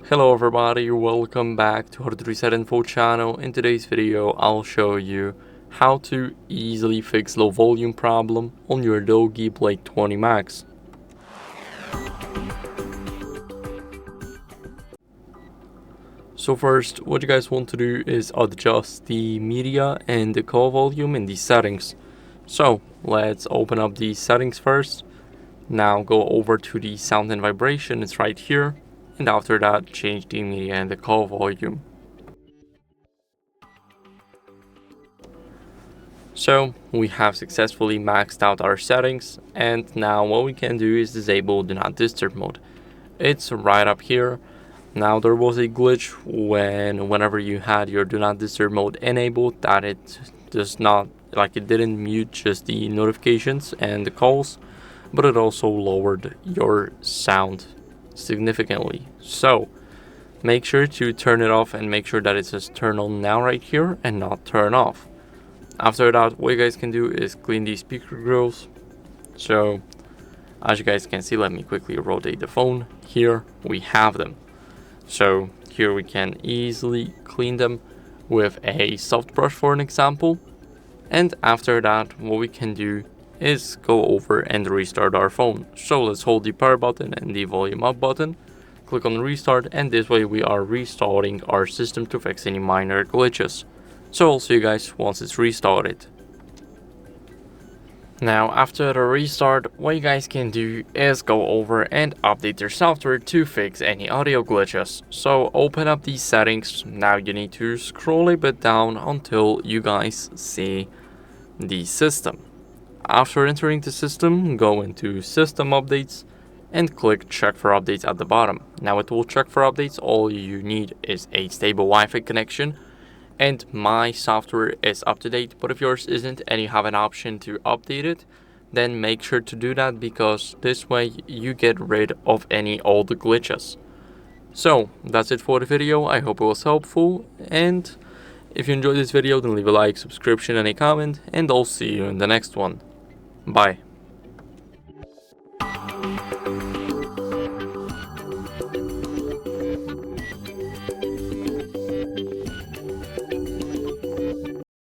Hello everybody, welcome back to HardReset.Info channel. In today's video, I'll show you how to easily fix low volume problem on your DOOGEE Blade 20 Max. So first, what you guys want to do is adjust the media and the call volume in the settings. So let's open up the settings first. Now go over to the sound and vibration, it's right here. And after that, change the media and the call volume. So we have successfully maxed out our settings, and now what we can do is disable Do Not Disturb mode. It's right up here. Now there was a glitch whenever you had your Do Not Disturb mode enabled, that it does not, it didn't mute just the notifications and the calls, but it also lowered your sound significantly. So make sure to turn it off and make sure that it says turn on now right here and not turn off. After that, what you guys can do is clean these speaker grills. So as you guys can see, let me quickly rotate the phone. Here we have them. So here we can easily clean them with a soft brush for an example. And after that, what we can do is go over and restart our phone. So let's hold the power button and the volume up button, click on restart, and this way we are restarting our system to fix any minor glitches. So I'll see you guys once it's restarted. Now after the restart, what you guys can do is go over and update your software to fix any audio glitches. So open up these settings. Now you need to scroll a bit down until you guys see the system. After entering the system, go into System Updates and click Check for Updates at the bottom. Now it will check for updates. All you need is a stable Wi-Fi connection, and my software is up to date, but if yours isn't and you have an option to update it, then make sure to do that, because this way you get rid of any old glitches. So that's it for the video. I hope it was helpful, and if you enjoyed this video, then leave a like, subscription, and a comment, and I'll see you in the next one. Bye.